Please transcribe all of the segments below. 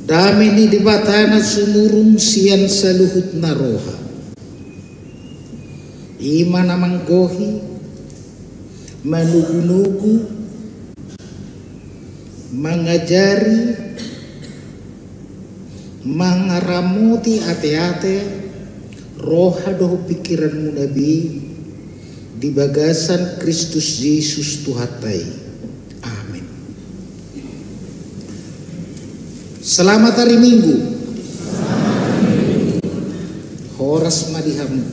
Dami ni di batana sumurung sian saluhut na roha. Ima namang gohi, manugu-nugu, mangajari, mangaramuti ate-ate, roha doh pikiranmu nabi, di bagasan Kristus Yesus Tuhatai. Amin. Selamat hari Minggu. Horas madihamu.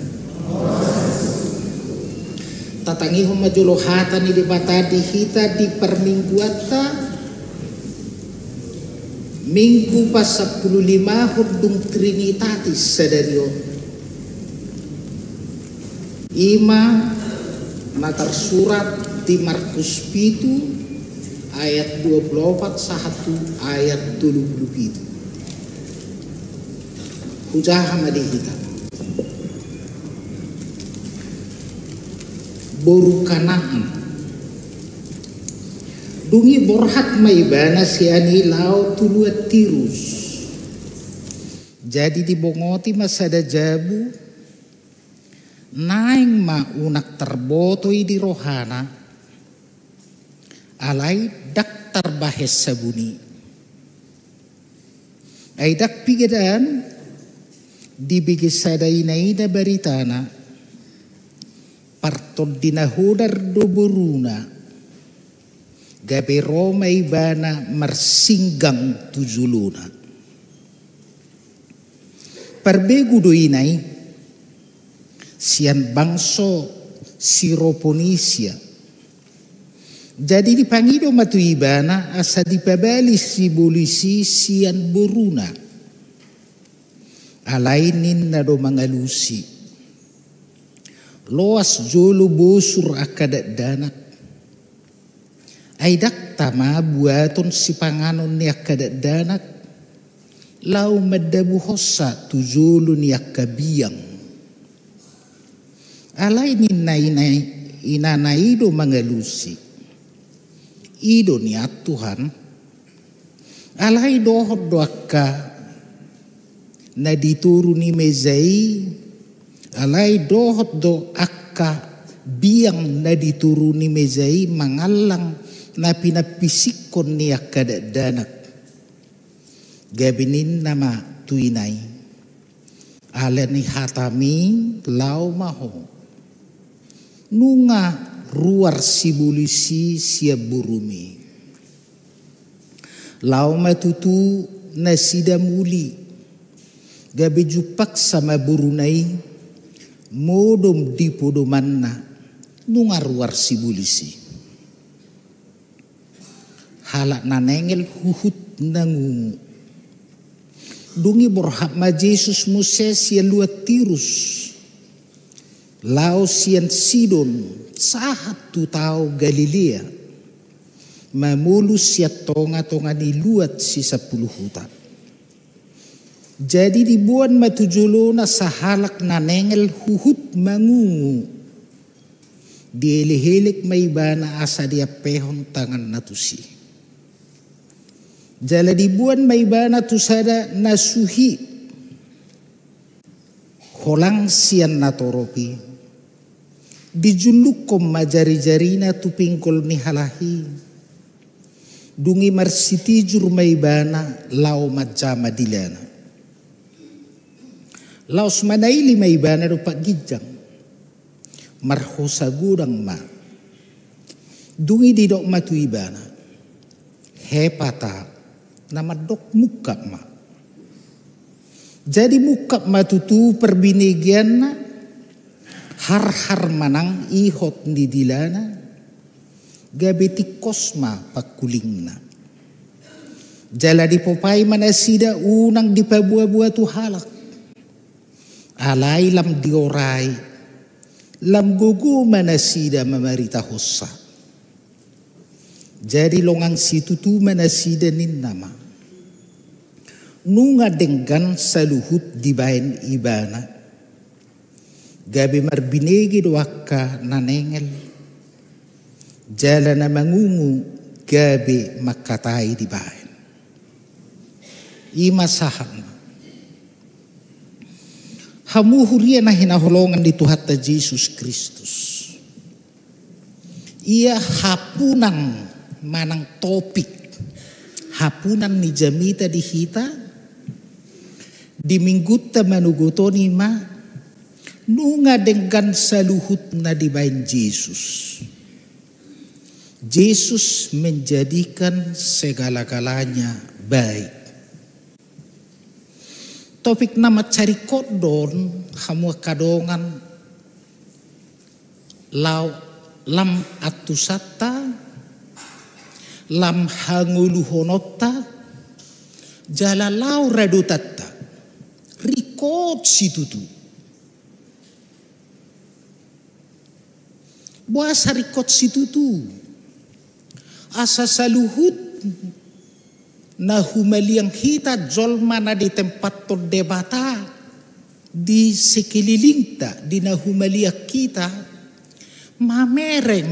Tatangi huma jolohata ni dibatadi hita di permingguata minggu pas 15 hudung Trinitatis sadario. Ima natar surat di Markus pitu ayat 24 sahatu ayat 27. Hujah madihita. Boru Kanaan dungi borhat maibana siani lau tuluat tirus. Jadi dibongoti masada jabu naing ma unak terbotoi di rohana alai dak terbahes sabuni ai dak pigedan dibigi sadainaida baritana partod dinahudar doboruna gabe Roma ibana mersinggang tujuluna perbegu doinai sian bangso Siroponisia jadi dipangido matu ibana asa dipabali si bolisi sian boruna alainin nado mangalusi loas jolo bosur akadat danak aidak tama buaton si panganon ni akadat danak lau madabu hossa tu jolo ni akabiyang alai ninai inanaido mangalusi ido ni Tuhan alai dohod doaka na dituruni mezai alai dohot do akka biang na dituruni mezai mangalang na pinapisikon ni akadat danak gabinin nama tuinai alani hatami lau maho nunga ruar sibulisi siap burumi lau matutu nasida muli gabe jupak sama burunai modom di podomanna nungar war sibulisi halak nanengel huhut nangungu dungi borhap ma Jesus Moses ya luat tirus lao sian Sidon sahat tu tau Galilea mamulus ya tonga-tonga di luat si 10 hutan. Jadi dibuat matujulona sahalak nanengel huhut mangungu dielehelek maibana asa dia pehon tangan natusi. Jala dibuat maibana tusada nasuhi holang sian natoropi dijulukom majari-jarina tupingkol ni halahi dungi marsiti jur maibana lau majama dilana laos manaili maibana rupak gijang marhosa gudang ma dungi didok matu ibana hepata nama dok muka ma jadi muka matutu perbinigian har manang ihot di dilana gabeti kosma pakulingna jala di popai manasida unang di pabua-bua tu halak alai lam diorai lam gogo manasida mamarita hossa jadi longang situ tu manasida nin nama nunga denggan saluhut di bain ibana gabe marbinegi doaka nanengel jala na mangungu gabe makatai di bain ima sahan hamu huria na hinaholongan di Tuhan Yesus Kristus. Ia hapunan manang topik hapunan ni jamita di hita di mingguta manugutoni ma nunga dengan saluhut na di bain Yesus. Yesus menjadikan segala-galanya baik. Topik nama cari kodon hamu kadongan lam atusata lam hanguluhonota jala lau radutatta rikot situtu buasa rikot situtu asa saluhut na humaliang hita jolma na di tempat terdebata di sekeliling ta di na humalia kita mamereng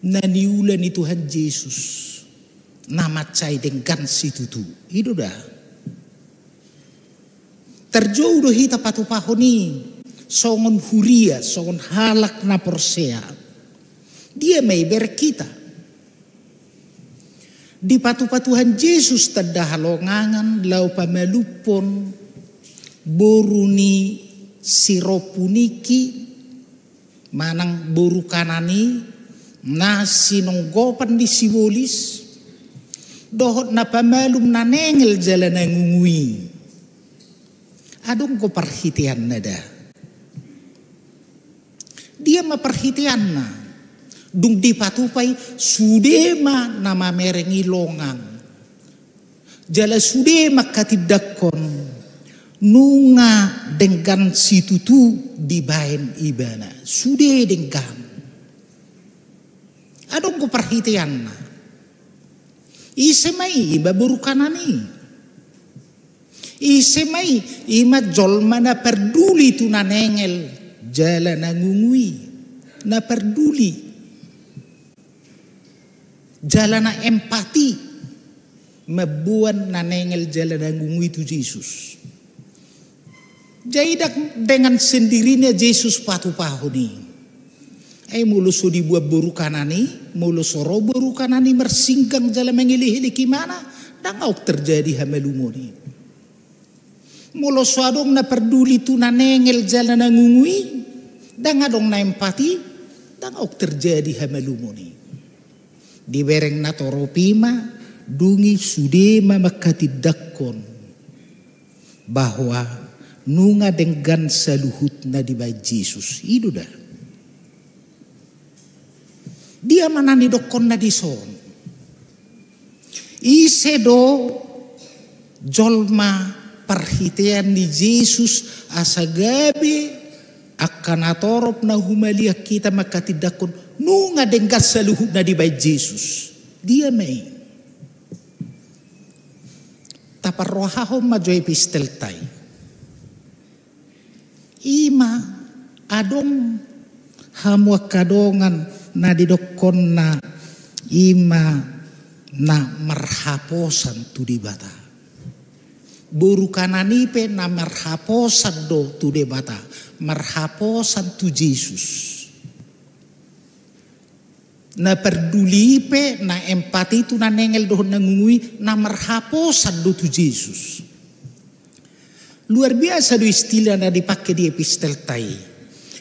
na niulan ni Tuhan Yesus nama cai dengan situ tu itu dah terjauh hita patu pahoni songon huria songon halak na porsea dia may berkita di patu-patuhan Yesus tada halongangan lau pamelupon boruni siropuniki manang boru kanani na sinonggopan di siwolis dohot na pamelum na nengel jalan ngungui adong ko perhitian nada dia maperhitian na dung di patupai sudema nama merengi longang jala sudema katidakon nunga dengan situtu di bain ibana sude dengan adong ko perhitian na isemai iba burukanani isemai ima jolma na perduli tu na nengel jala na ngungui na perduli jalan empati membuat nanengel jalan ngungui itu Yesus. Jadi dengan sendirinya Yesus patu pahuni. Muluso dibuat burukanani, muluso ro burukanani mersinggang jalan mengilih-ilih gimana? Dangau terjadi hamelumoni. Muluso adong na peduli tu nanengel jalan ngungui, dangadong na empati, dangau terjadi hamelumoni. Di bereng na toropima dungi sudema makatidakon bahwa nunga dengan saluhut na di bay Yesus itu dah dia manani dokon na di son isedo jolma perhitian ni Yesus asagabe akan atorop na humalia kita makatidakon nunga dengan saluhut na di bay Yesus dia may taparrohahom majoy pisteltay ima adong hamwa kadongan na didokon na ima na marhaposan tu di bata buru kananipe na marhaposan do tu di bata marhaposan tu Yesus na peduli pe na empati tu na nengel dohon nangungui na marhaposan do tu Yesus luar biasa do istilah na dipakai di epistel tai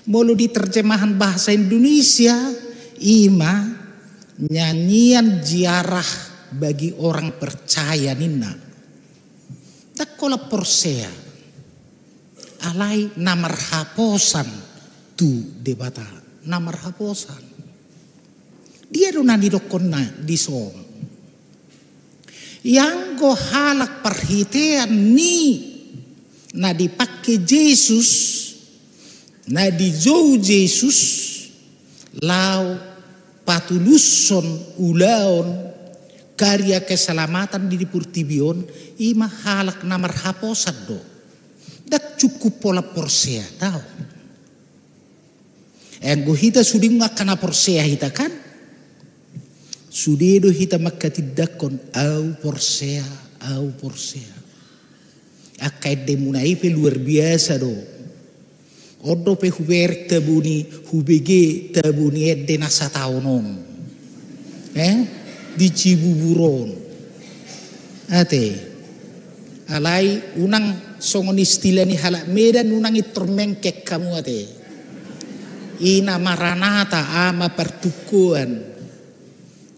molo di terjemahan bahasa Indonesia ima nyanyian ziarah bagi orang percaya nina tak kola porsea alai na marhaposan tu debata na marhaposan dia dona didokon na di som yang go halak perhitian ni na dipakai Yesus na dijauh Yesus lau patuluson ulaon karya keselamatan di purtibion ima halak na marhaposan do dak cukup pola porsea tahu enggo hita suding ngakana porsea hita kan Sudedo hita makatidakon au porsea. Akait demunai pe luar biasa do. Odo pe huber tabuni hubege tabuni edde nasa taonon. Di Cibuburon. Ate. Alai unang songon istilah ni halak medan unang itormengkek kamu ate. Ina maranata ama pertukuan.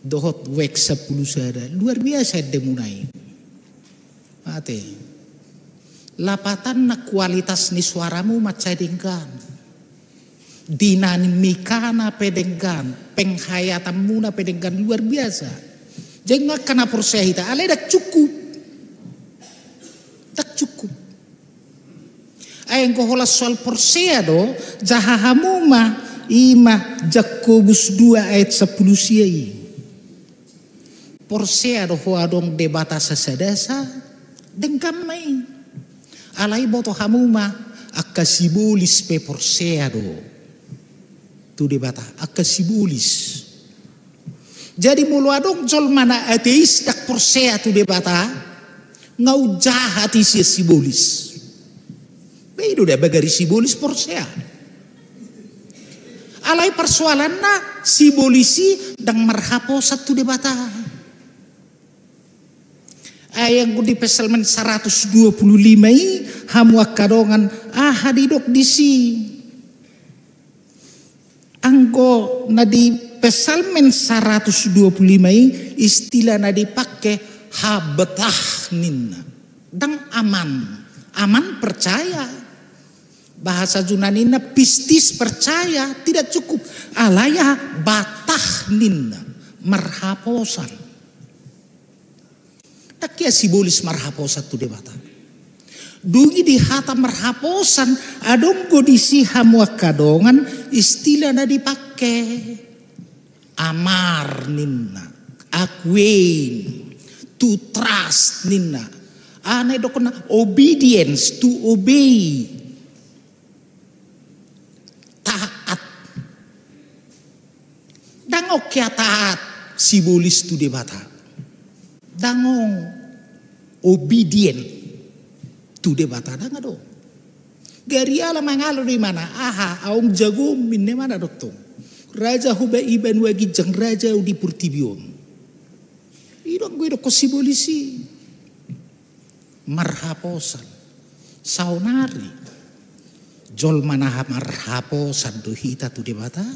Dohot wek 10 sada. Luar biasa demunai. Ate. Lapatan na kualitas ni suaramu macai denggan. Dinamika na pedenggan. Penghayatamu na pedenggan luar biasa. Jangan kena persehita. Ale dak cukup. Ayang koholas soal persea do. Jahahamu ma. Ima Jakobus 2 ayat 10 siai. Persea do hoadong debata sasadasa. Dengkam mai. Alai boto hamuma akasibolis pe persea do. Tu debata akasibolis. Jadi mulu adong jol mana ateis dak persea tu debata. Ngau jahat isi sibolis. Beido dah bagari sibolis persea. Alai persoalan na sibolisi dang marhapo satu debata. Ayang di Psalmen 125 hamu akadongan hadidok disi. Anggo na di Psalmen 125 istilah na dipakai habetah ninna. Dang aman percaya. Bahasa Junanina pistis percaya tidak cukup. Alaya batah ninna marhaposan. Takia sibolis marhaposan tu debata. Dungi di hata marhaposan adong godisi hamu kadongan istilah na dipakai amar ninna, akwen, to trust ninna. Anay dokona obedience, to obey. Taat. Dangok kya taat sibolis tu debata. Dangong obedient tu debata dang ado. Gari ala mangalo di mana? Aung jago minne mana doktor. Raja Huba Iban wagi jang raja di Purtibion. Idong gue doko sibolisi. Marhaposan. Saunari. Jol manaha marhaposan duhita tu debata.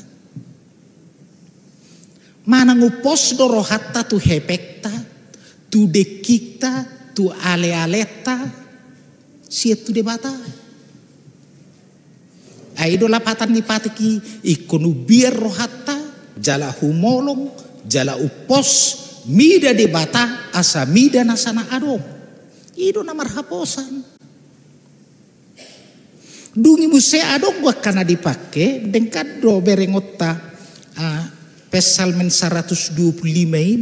Mana ngupos doro hatta tu hepekta. Tu dekikta, tu ale-aleta, siet tu debata. Aido lapatan ni patiki ikonu biar rohata, jala humolong, jala upos, mida debata, asa mida nasana adom. Ido na marhaposan. Dungi muse adom gua kana dipake, dengkado berengota Psalmen 125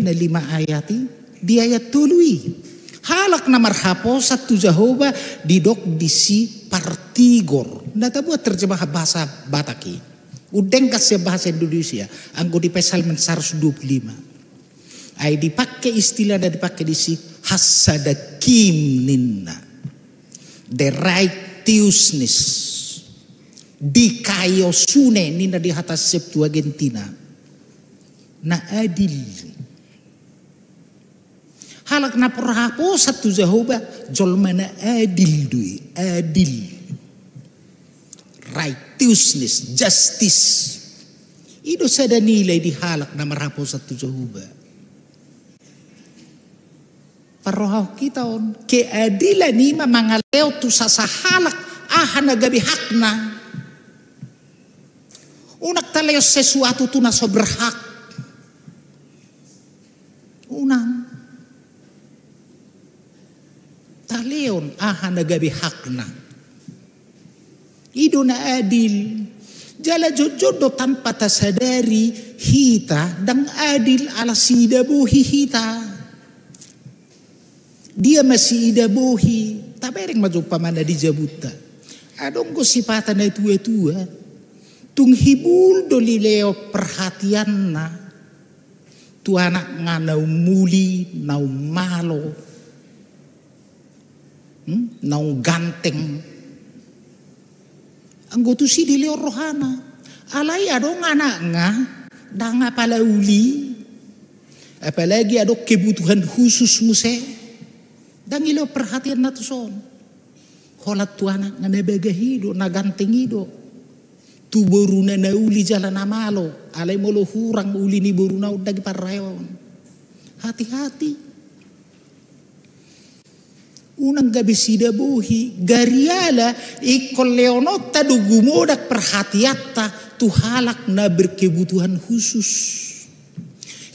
na 5 ayati. Di ayat tului halak na marhaposat tu Jehovah didok disi partigor. Nata buat terjemah bahasa Bataki. Udeng kasih bahasa Indonesia. Anggo di Psalmen 125. Ay dipakai istilah dan dipakai disi hasadakim ninna. The righteousness. Di kayosune ninna di atas Septuagintina. Na adil. Halak na perhapo satu Jehovah jol mana adil dui, adil, righteousness, justice. Itu sada nilai di halak na merhapo satu Jehovah. Parohaw kita on keadilan ni mamangaleo tu sa halak nagabi hakna. Unak taleo sesuatu tu na soberhak. Unang taleon nagabi hakna. Ido na adil. Jala jojodo tanpa tasadari hita dang adil ala sidabuhi hita. Dia masih idabuhi. Tabereng majupa mana di jabuta. Adong ko sipatan na tua. Tung hibul doli leo perhatian na. tu anak nga nau muli, nau malo, nau ganteng. Anggo tu si dili rohana. Alai adong anak nga danga pala uli. Apalagi ada kebutuhan khusus muse. Dan ilo perhatian na tuson. Holat tu anak nga nabagahido, nagantengido. Tu boru na uli jalan amalo. Alay molo hurang uli ni boru na udagi parayon. Hati-hati. Unang gabi sida buhi. Gariala ikol leonotta dugumodak perhatiatta. Tu halak na berkebutuhan khusus.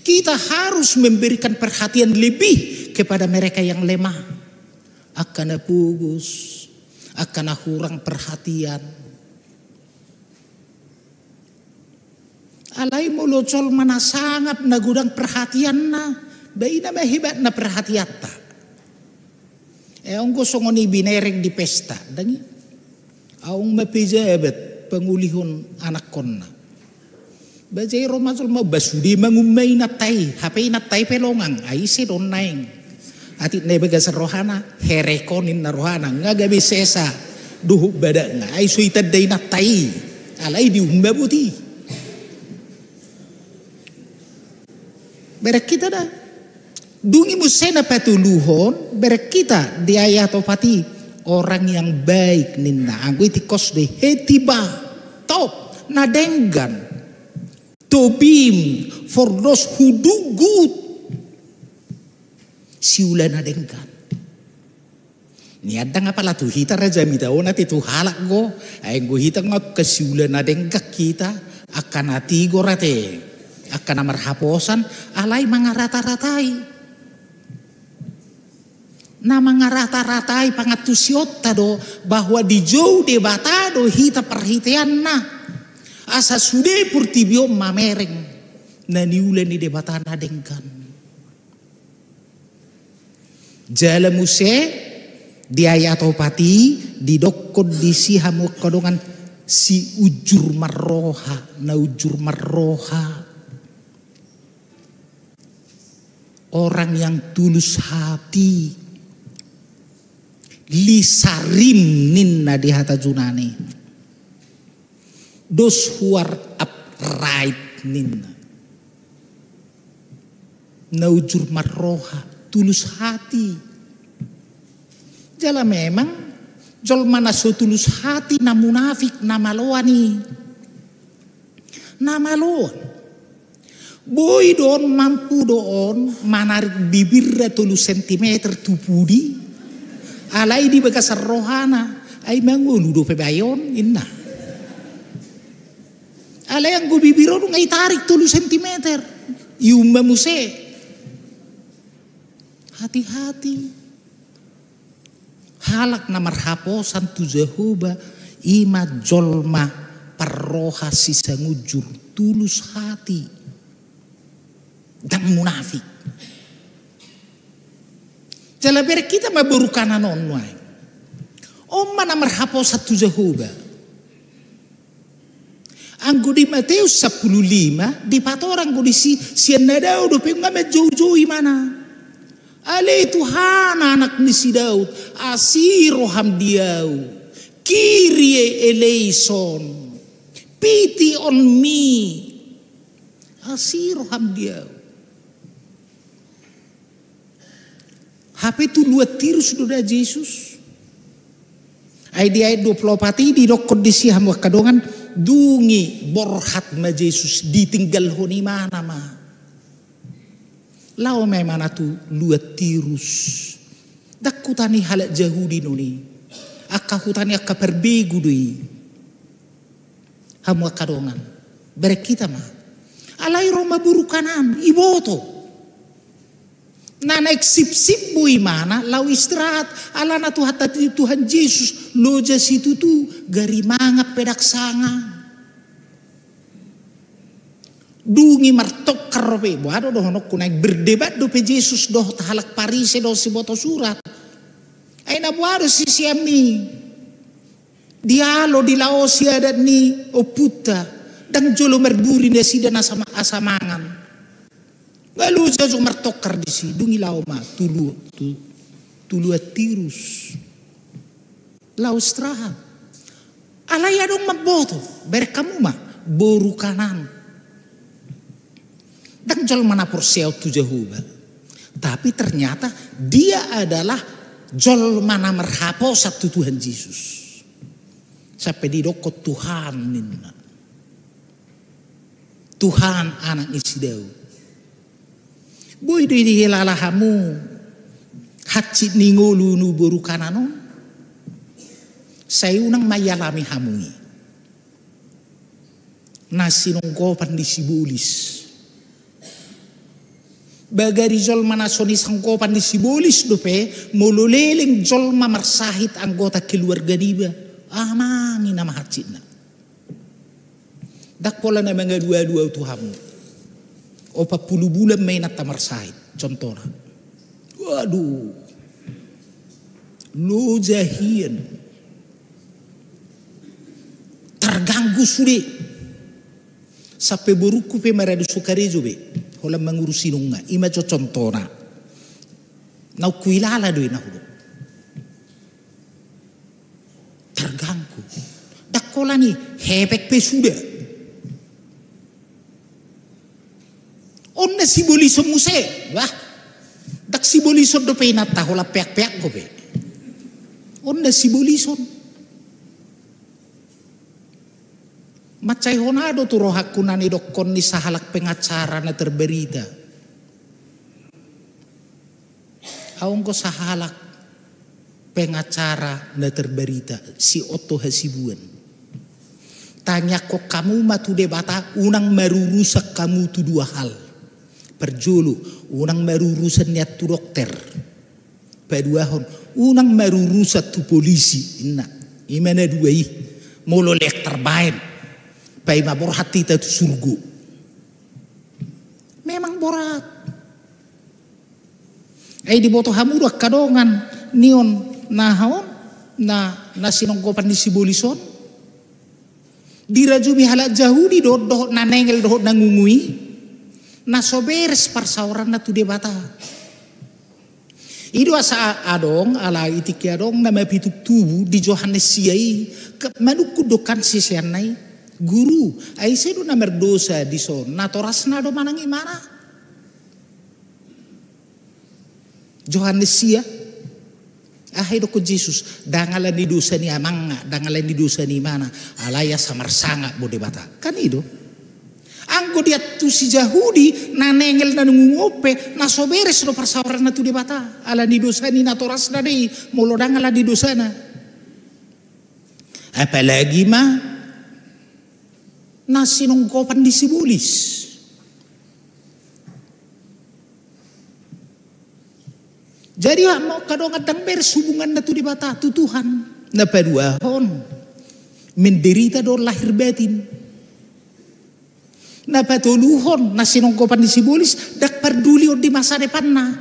Kita harus memberikan perhatian lebih kepada mereka yang lemah. Akan pugus, akan kurang perhatian. Alai molocol mana sangat nagudang perhatian na. Bayi na mahibat na perhatian ta. Ang gosongoni binereng di pesta. Dangi. Aung mapijabat pangulihon anak konna. Bajai romasol mau basudi mangumay na tay. Hapay na tay pelongang. Ay si don naing. Atit na ibaga sa rohana. Herekonin na rohana. Nga gabi sesa. Duhuk bada nga. Ay suitad day na tay. Alay di umbabuti. Berak kita dah. Dungi musena patuluhon. Berak kita di ayat opati. Orang yang baik ninna. Anggo iti kos de hetiba. Top. Nadenggan. Tobim. For those who do good. Siula nadenggan. Niada nga pala tu hita raja mita. O nati tu halak go. Ay go hita nga kasiula nadenggak kita. Akan ati go rate. Akan namar haposan alai mangarata-ratai. Na mangarata-ratai pangatusiota do bahwa di jauh debata do hita perhitian na. Asa sude purtibio mamereng na niulan ni debata na dengkan. Jala muse di ayat opati di dokod di si hamu kodongan si ujur marroha na ujur marroha. Orang yang tulus hati lisarim ninna di hata junani. Those who are upright ninna. Naujur marroha, tulus hati. Jala memang jol mana so tulus hati na munafik na maloani. Na maloan. Boy doon mampu doon manarik bibirra 3 sentimeter tupudi. Alay di baga sa rohana ay mangulu do pebayon inna. Alay ang bibiro ngay tarik 3 sentimeter. Yung mamuse. Hati-hati. Halak na marhaposan tu Jehovah ima jolma parroha sisangujur tulus hati. Dan munafik. Jala ber kita maburukan anon wai. Om mana marhapo satu Jehovah. Anggo di Matius 15 di patorang go di sian nadao do pe ngame jauh-jauh mana. Ale Tuhan anak ni si Daud asiro hamdiau. Kyrie eleison. Pity on me. Asiro hamdiau. HP tu luat tirus do da Jesus. Ay di ayat 24 di dokod di siham wakadongan dungi borhat ma Jesus ditinggal honi mana ma. Lao may mana tu luat tirus. Dakutani halak Jahudi noni. Akka hutani akka perbegu doi. Ham wakadongan. Berek kita ma. Alay Roma burukanan iboto. Nana sip-sip bui mana lau istirahat ala na Tuhan Yesus loja situ tu gari manga pedak sanga dungi martok karope wado do honok kunaik berdebat do pe Yesus do tahalak parise do si boto surat ay na buaro si siami dialo di laosi adat ni oputa dan jolo merburi na sida na sama asamangan. Lalu jajo martokar di si dungi lau ma tulu atirus. Lau istirahat. Alaya dong maboto berkamu ma boru kanan. Dan jol mana porsiau tu Jehovah. Tapi ternyata dia adalah jol mana merhapo satu Tuhan Yesus. Sampai didokot Tuhan ninna. Tuhan anak isidau. Boy di hilalahamu hacit ningolu nu boru kananon. Saya unang mayalami hamui. Nasi nongkopan di sibulis. Bagari jol manasoni sangkopan di sibulis dope. Mululeleng jol mamarsahit anggota keluarga diba. Amangin nama hacitna. Dak pola na mga dua-dua tuhamu. O 40 bulan may natamarsahit. Contohnya. Waduh. Lo jahian. Terganggu sulit. Sampai buruku pe maradu sukarejo be. Holam mengurusi nunga. Ima jo contohnya. Nau kuilala doi nahudo. Terganggu. Dak kola ni hebek pe sudah. Onna sibolison muse. Wah. Dak sibolison do pe nata hola peak-peak ko be. Onna sibolison. Macai honado tu rohakunan idokon ni sahalak pengacara na terberita. Aung ko sahalak pengacara na terberita si Otto Hasibuan. Tanya ko kamu matu debata unang marurusak kamu tu dua hal. Perjulu unang marurusan niat tu dokter. Paduahon unang marurusak tu polisi. Inna imana dua i molo lek terbaik. Pai ma borat kita tu surgu. Memang borat. Di boto hamudu kadongan nion nahaon na sinongkopan di sibolison. Dirajumi halak jahudi doh na nengel doh nangungui. Na soberes parsauran na tu debata. Ido asa adong ala itiki adong na mapituk tubu di Johannes siai manukudokan sisianai. Guru, ay sino na merdosa di son, natoras na do manang imana. Johannes siya, do ko Jesus, dangalan ni dosa ni amanga, dangalan ni dosa ni mana, alaya samarsanga bode bata. Kanido, anggo dia tu si Jahudi, nanengel na nungope, nasoberes do parsawaran na tu di bata, ala ni dosa ni natoras na di, molo dangalan di dosa na. Apalagi ma, na sinungkopan di sibulis. Jadi mau kadang kadang beres hubungan na tu di bata tu Tuhan. Na paduahon menderita do lahir batin. Na patuluhon na sinungkopan di sibulis dak peduli di masa depan na.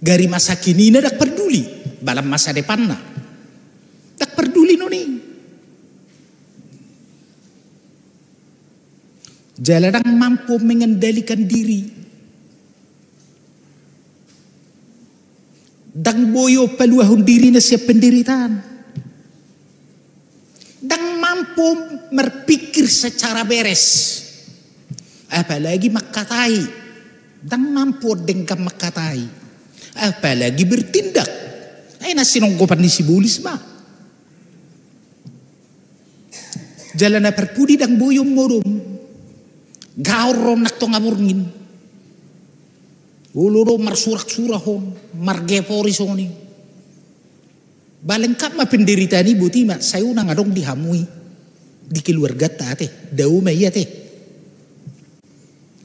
Gari masa kini na dak peduli balam masa depan na. Dak peduli noni. Jalanang mampu mengendalikan diri. Dang boyo paluahun diri na siya penderitaan. Dang mampu berpikir secara beres. Apalagi makatai. Dang mampu dengkam makatai. Apalagi bertindak. Ay nasinongkopan ni sibulis ba? Jalan na perpudi dang boyo morom. Gauron nak to ngaburngi. Uluro marsurak-surahon, margeporisoni. Balengkap ma penderitaan ibu tima, saya unang adong dihamui. Di keluarga tate, daw mayate.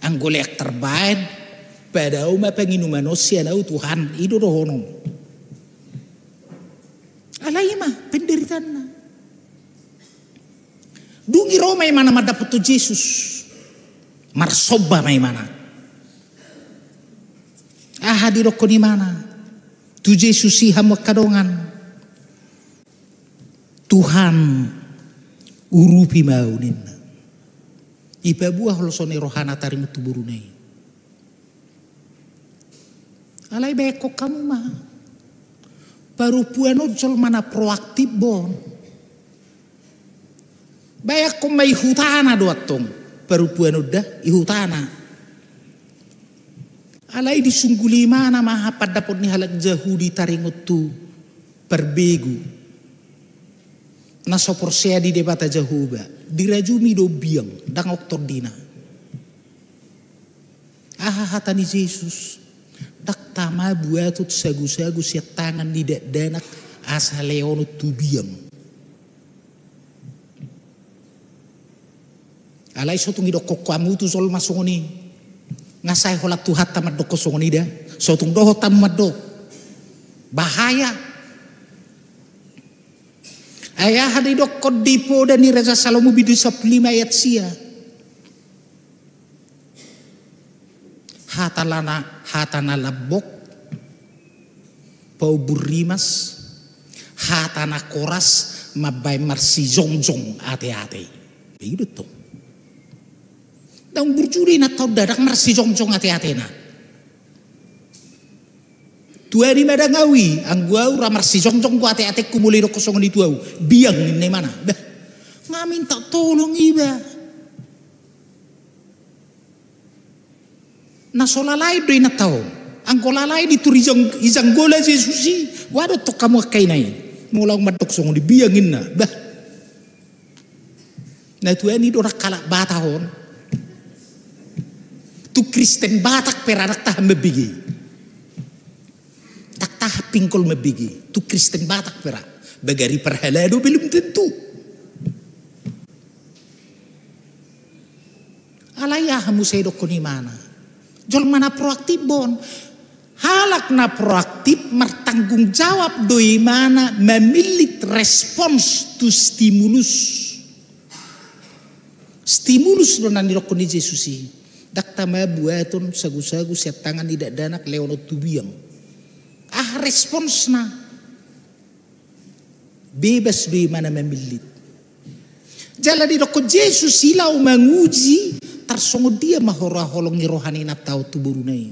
Ang golek terbaik, pada uma penginuman manusia na Tuhan, itu rohonon. Alay ma, penderitaan na. Dungi Roma mana madapat to Jesus. Marsoba may mana. Hadiro ko ni mana. Tu Jesus siham kadongan. Tuhan urupi maunin. Ipabuah losone rohana tarimu tuburunay. Alai beko kamu mah. Baru puano jol mana proaktif bon. Bayak ko may hutana doatong. Baru puano dah ihutana. Alai disungguli mana maha padapot ni halak jahudi taringot tu perbegu. Nasopor sea di debata jahuba. Dirajumi do biang dang oktor dina. Hatani Yesus. Dak tama buatut sagu-sagu siat tangan tidak danak asa leonut tu biang. Alai sotung idok kamu tu sol masongoni. Ngasai holat tuhat tamat dok kosongoni dah. Sotung doho tamat dok. Bahaya. Ayah hadi dok kodipo dan ni Raja Salomo bidu 15 ayat sia. Hatana labok pau burimas hatana koras mabay marsi zongjong ate-ate. Begitu tuh. Daung burjuri na tau dadak marsi zongjong ate-ate na. Tua di madangawi angguau ramar si zongjong ku ate-ate kumuli do kosong di tuau. Biang ni mana? Bah. Ngamin tak tolong iba. Nasolalai do ina tao. Angkolalai di turizang izanggola Yesusi. Wado tok kamu kainai. Mulang madok song di biangin na. Bah. Na tu ini dorak kalak batahon. Tu Kristen Batak peranak tah mebigi. Tak tah pingkol mebigi. Tu Kristen Batak perak. Bagari perhalado belum tentu. Alayah musedok ko ni mana. Jol mana proaktif bon. Halak na proaktif bertanggung jawab doi mana memilih respons to stimulus. Stimulus do nani rokon ni Yesusi. Dak tama buaton sagu-sagu siat tangan tidak danak leonot tubiang. Respons na. Bebas doi mana memilih. Jala di rokon Yesus silau menguji tarsongo dia mahora holongi rohani na tau tuburunai.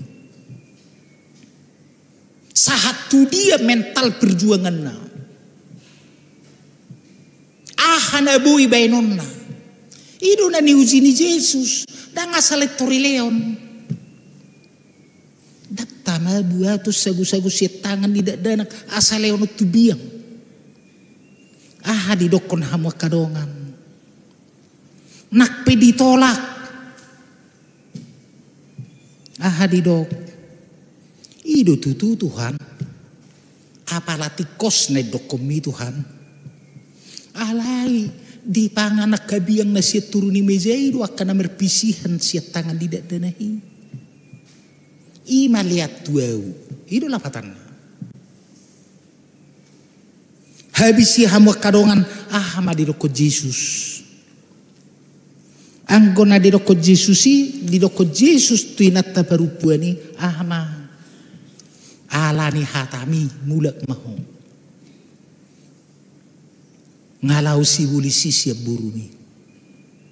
Sahatu dia mental perjuangan na. Ahana bui bainon na. Ido na ni uji ni Yesus. Dan asalit tori leon. Dak tama buatus sagu-sagu siat tangan tidak danak asal leon tubiang. Di dokon hamwa kadongan. Nak ditolak. Didok. Ido tutu Tuhan. Apalati kos na dokomi Tuhan. Alai di panganak kabiang na siya turuni meja ido akan na merpisihan siya tangan tidak danahi. Ima lihat tuau. Ido lapatan. Habis siya hamwa kadongan. Madidoko Yesus. Anggona didoko Yesusi, didoko Yesus tu inata parupuani alani hatami mulak maho. Ngalau si bulisi siap burumi.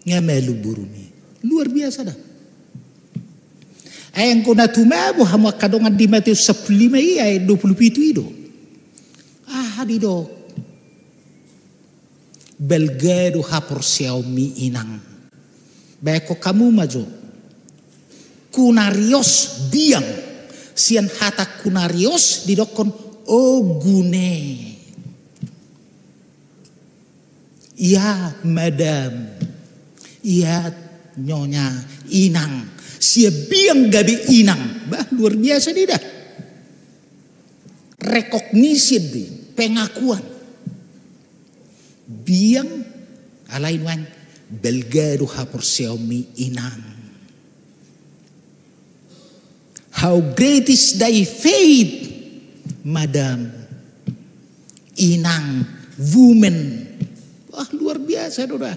Ngamelu burumi. Luar biasa dah. Ayang kona tumabu hamwa kadongan di Matius 15 ayat 27 itu. Didok. Belgado hapor siaumi inang. Baik kamu maju. Kunarios biang. Sian hata kunarios didokon gune. Iya madam. Iya nyonya inang. Sia biang gabi inang. Luar biasa tidak. Rekognisi di pengakuan. Biang alain wan. Belgado hapor siaumi inang. How great is thy faith, madam. Inang, woman. Luar biasa doda.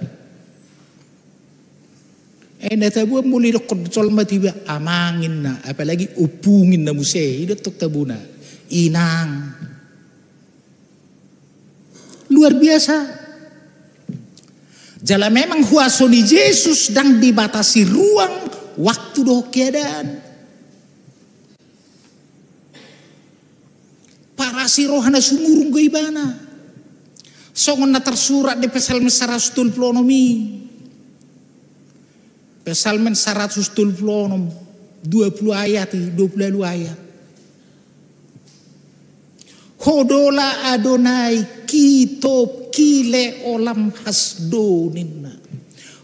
Natabu muli dokon colma tiba amangin na. Apalagi upungin na muse. Ito tok tabuna. Inang. Luar biasa. Jala memang huaso di Yesus dan dibatasi ruang waktu do keadaan. Pasi rohana sumurung ke ibana. Songon na tersurat di Psalmen 126. Psalmen 126 20 ayat 20 ayat. Hodola Adonai kitop kile olam hasdoninna.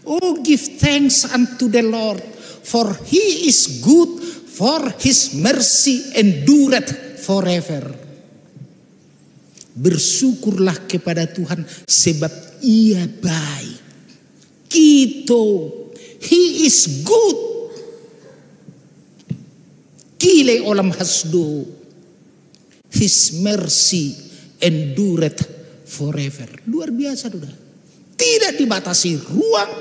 Oh, give thanks unto the Lord, for he is good, for his mercy endureth forever. Bersyukurlah kepada Tuhan sebab ia baik. Kitop, he is good. Kile olam hasdo. His mercy endureth forever. Luar biasa, saudara. Tidak dibatasi ruang,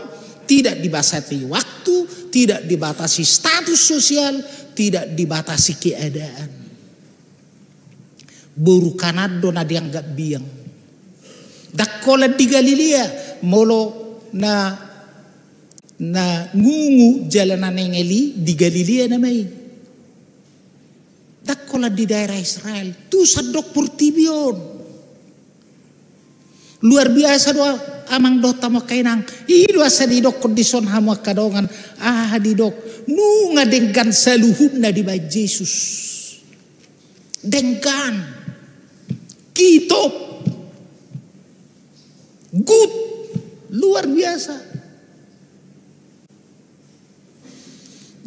tidak dibatasi waktu, tidak dibatasi status sosial, tidak dibatasi keadaan. Buru kanado na dianggap biang. Dakola di Galilea molo na ngungu jalanan ngeli di Galilea namai. Dakola di daerah Israel tu sadok purtibion. Luar biasa doa amang dota mo kainang ido asa di dok kondison hamu kadongan di dok nunga dengkan saluhub na di bait Yesus. Dengkan kitop good luar biasa.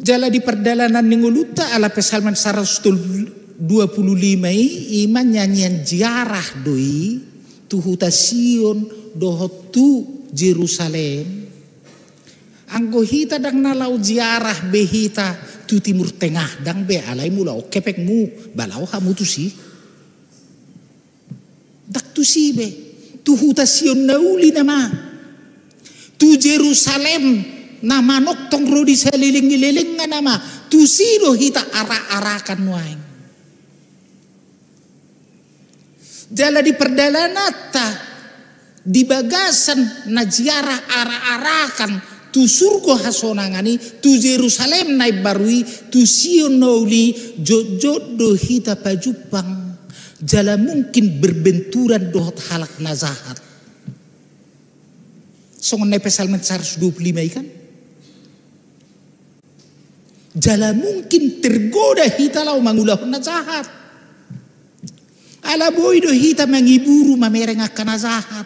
Jala di perjalanan ninguluta ala Psalmen 125 iman nyanyian ziarah doi tuhuta Sion dohotu Jerusalem. Anggo hita dang nalau ziarah behita tu timur tengah dang be alai mula o kepek mu balau hamu tu si. Dak tu si be tuhuta Sion nauli nama tu Jerusalem. Nama noktong rodi seliling-liling nga nama tu sino hita ara-arakan waing. Jala di perdalanata di bagasan na ziarah ara-arakan tu surga hasonangani tu Jerusalem naik barui tu Sion nauli jod do hita pajupang jala mungkin berbenturan dohot halak nazahat. Songon na Psalmen 125 kan? Jala mungkin tergoda hita lau mangulahon na jahat. Ala boy do hita mangiburu mamereng akan na jahat.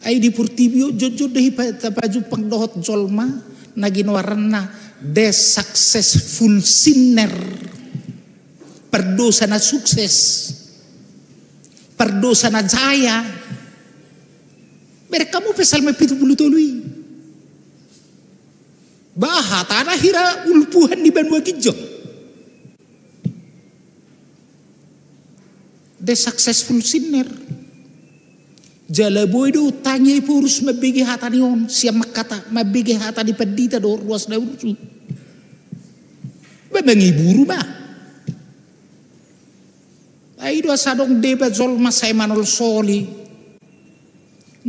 Ay di purtibio jod do hita pajupang dohot jolma na ginawaran na the successful sinner. Perdosa na sukses. Perdosa na jaya. Mereka mo Psalmen 73. Baha tanah hira ulpuhan di Banua Gijo. The successful sinner. Jala boy do tanya purus mabigi hata nion siya makata mabigi hata di pedita do ruas na urusu. Ba mangiburu ba? Ay do asadong deba zol masay manol soli.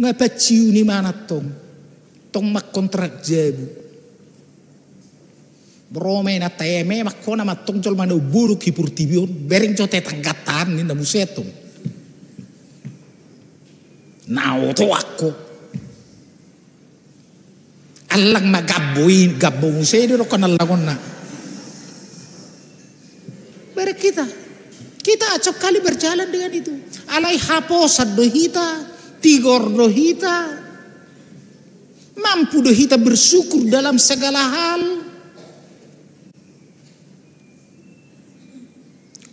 Ngapatsiu ni manatong tong makontrak jabu. Brome na teme makona matong jol mano buru kipurtibion bering jote tanggatan ni na musetong. Nao to ako. Alang magaboy gabo musedo ro kanalangon na. Berek kita acap kali berjalan dengan itu. Alai haposat dohita, tigor dohita. Mampu dohita bersyukur dalam segala hal.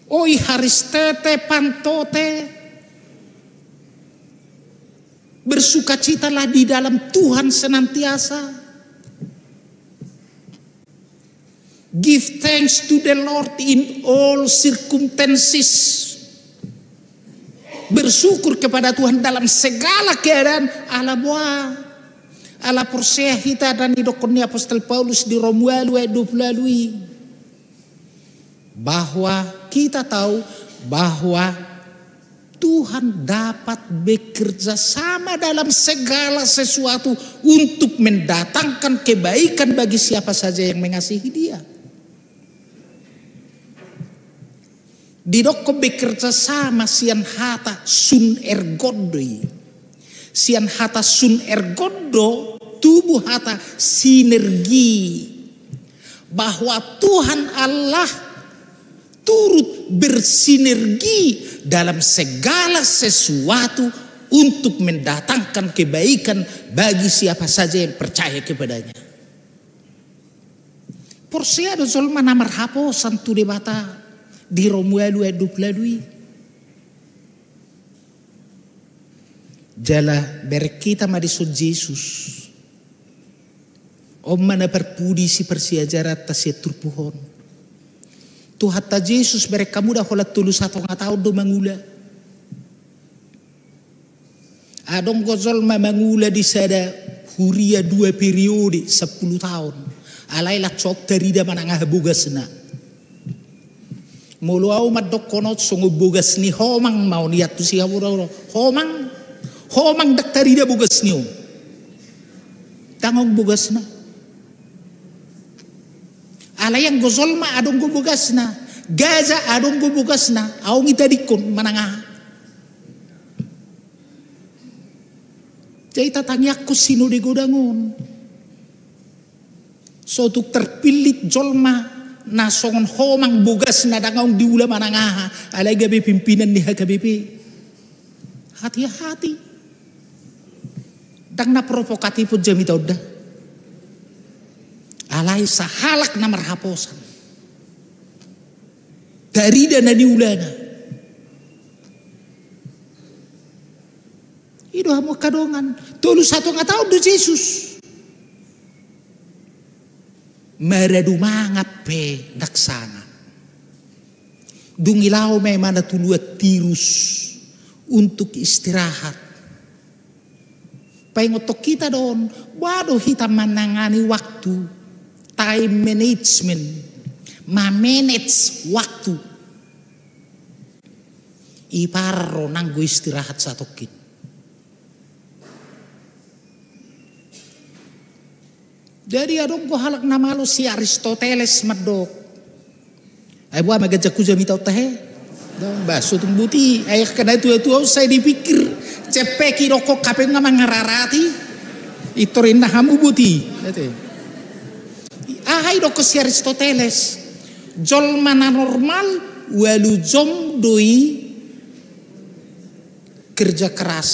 Oi haristete pantote. Bersukacitalah di dalam Tuhan senantiasa. Give thanks to the Lord in all circumstances. Bersyukur kepada Tuhan dalam segala keadaan. Ala buah. Ala persea hita dan idokoni Apostol Paulus di Romualu 20 bahwa kita tahu bahwa Tuhan dapat bekerja sama dalam segala sesuatu untuk mendatangkan kebaikan bagi siapa saja yang mengasihi Dia. Didokko bekerja sama sian hata sun ergodoi. Sian hata sun ergodo tubuh hata sinergi. Bahwa Tuhan Allah turut bersinergi dalam segala sesuatu untuk mendatangkan kebaikan bagi siapa saja yang percaya kepadanya. Porsiado zolma namar hapo santu debata di romuelu edup ladui. Jala berkita madiso Jesus. Om mana perpudi si persiajarat ta si turpuhon. Tuhan ta Jesus mereka muda holat tulus atau ngatau do mangula. Adong gozol mangula di sada huria 2 periode 10 tahun. Alailah cok terida manangah bogasna. Mulu au madok konot songo bogas ni homang mau niat tu si hawuro homang dak terida bogas ni tangong bogasna. Alayang gozol ma adong go bogasna, gaza adong go bogasna, au ngita dikon manangah. Jadi tatanya aku sino di godangon. So tuk terpilih jolma na songon homang bogas na dangaung diula manangaha alay gabi pimpinan ni HKBP. Hati-hati. Dang na provokatif po jami tauda. Alay sa halak na marhaposan. Darida na diula na. Ido hamo kadongan. Tulus satu nga tao do Jesus. Maradu mangape daksana. Dungilaw may mana tuluat tirus untuk istirahat. Paingotok kita doon, wado kita menangani waktu, time management, ma-manage waktu. Iparo nanggo istirahat sa tokit. Jadi adong ko halak na malo si Aristoteles madok. Ay buah magajak ko jami tau tahe. Dong baso tung buti. Ay kana itu saya dipikir cepeki rokok kapeng nga mangararati. Itorin na hamu buti. Ahay doko si Aristoteles. Jol mana normal walu jom doi kerja keras.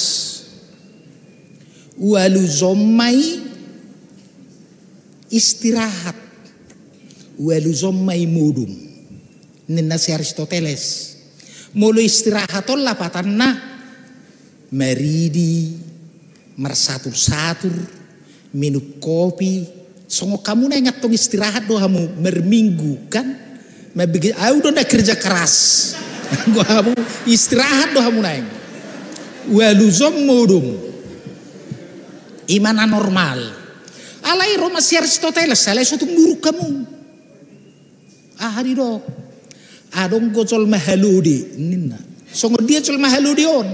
Walu jomai istirahat. Walu zommai mudum. Nina si Aristoteles. Mulu istirahatol lapatan na. Meridi. Mersatur-satur. Minum kopi. Songo kamu na ingat tong istirahat do hamu. Merminggu kan. Ayo do na kerja keras. Gua hamu istirahat do hamu na. Walu zom mudum. Imana normal. Alay Roma si Aristoteles, alay sutung buruk kamu. Hari do, adong gojol mahaludi, nina. Songo dia jol mahaludi on.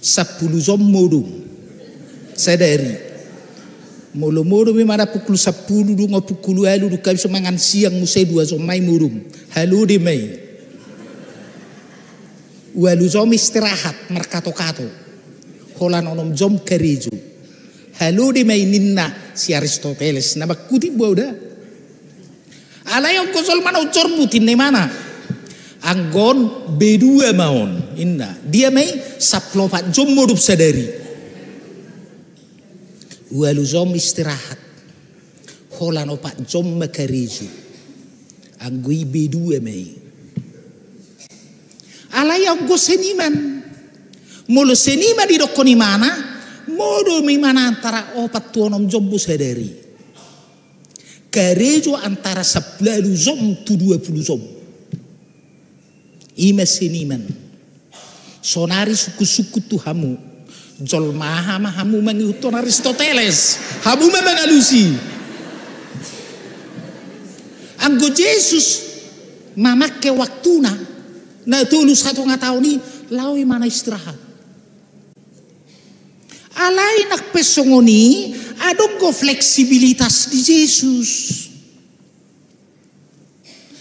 10 jom modum, sadari. Molo modum mana pukul 10 dungo pukul 8 du kami semangan siang musai 2 jom mai modum. Haludi mai. Walu jom istirahat merkato-kato. Holan onom jom kereju. Halo di maininna si Aristoteles na bakuti buauda. Alayong kosol mana ucor butin ne mana. Anggon B2 maon inna. Dia may saplopat jom modup sadari. Walu jom istirahat. Holan opat jom makariju. Anggui B2 may. Alayong go seniman. Molo seniman di dokoni mana. Modo mimana antara opat tuonom jombu sadari. Karejo antara 11 jom tu 20 jom. Ima seniman. Sonari suku-suku tu hamu. Jol maha hamu menguton Aristoteles. Hamu mengalusi. Anggo Jesus mamake waktuna. Na tulus satu ngatau ni lawi mana istirahat. Alay nakpesongoni adong go fleksibilitas di Jesus.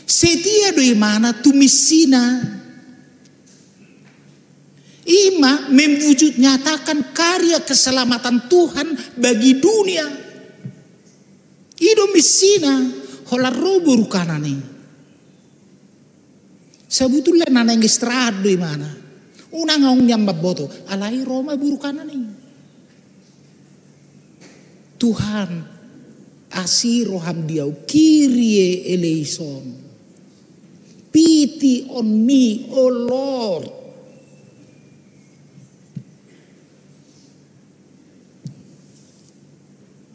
Setia do imana tumisina. Ima mewujud nyatakan karya keselamatan Tuhan bagi dunia. Ido misina hola robo rukanane. Sebetulnya nana yang istirahat do imana. Unang ngong nyamba boto alai Roma burukanane. Tuhan asih roham diau Kyrie eleison. Pity on me, oh Lord.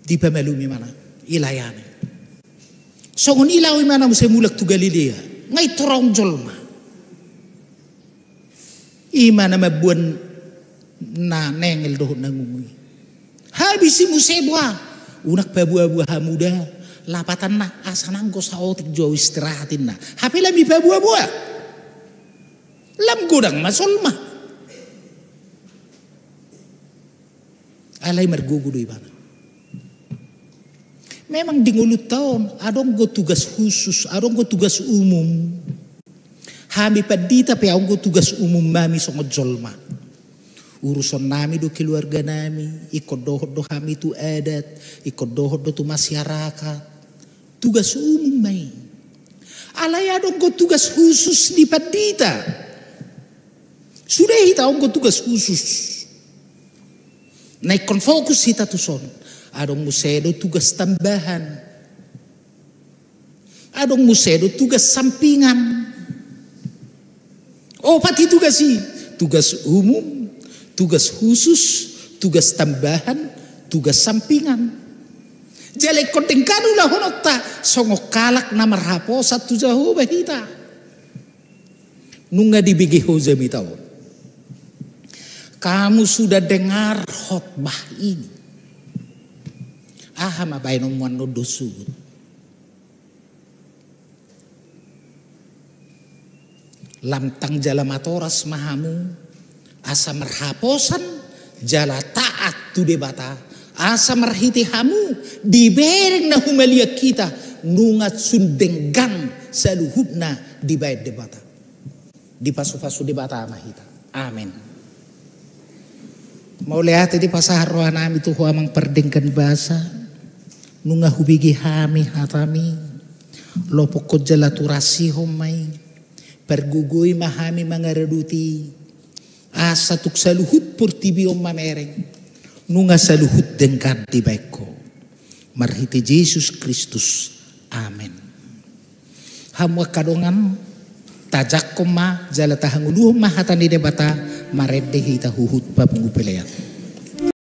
Di pamelumi mana? Ilayane. Songon ilawi mana musa mulak tu Galilea. Ngai torong jolma. Imana mabuan na nengel dohon nangungui. Habisi musebwa. Unak babua-buah muda. Lapatan na asanang ko sa otik jauh istirahatin na. Hapi lami babua-buah. Lam godang masolma. Alay margugudo ibana. Memang di ngulut tahun, adong go tugas khusus, adong go tugas umum. Hami padita pe adong go tugas umum mami songo jolma. Urusan nami do keluarga nami, ikut dohod do kami tu adat, ikut dohod do tu masyarakat. Tugas umum mai. Alay adong go tugas khusus di padita. Sudah hita adong go tugas khusus. Naikon fokus hita tu son. Adong musedo tugas tambahan. Adong musedo tugas sampingan. Oh pati tugas sih. Tugas umum, tugas khusus, tugas tambahan, tugas sampingan. Jalek konting kanula honokta songo kalak na marhapo satu jauh bahita. Nunga dibigi hozemi tahu. Kamu sudah dengar khotbah ini. Aha mabayin ng mga nodosud. Lamtang jala matoras mahamu. Asa marhaposan jala taat tu debata. Asa marhiti hamu. Dibereng na humaliak kita. Nungat sundenggang sa luhub na dibayad debata. Di paso-paso debata mahita. Amen. Maulihat di pasaharuan namin ito huamang perdengkan bahasa. Nunga hubigi hami hatami lopok ko jalaturasi homay pergugoy mahami mangareduti asa tuk saluhut purtibi om mamereng nunga saluhut dengkat di baiko marhiti Yesus Kristus amen. Hamwa kadongan tajak koma jalatahanguluh mahatan di debata maredde hita huhut papungupeleat.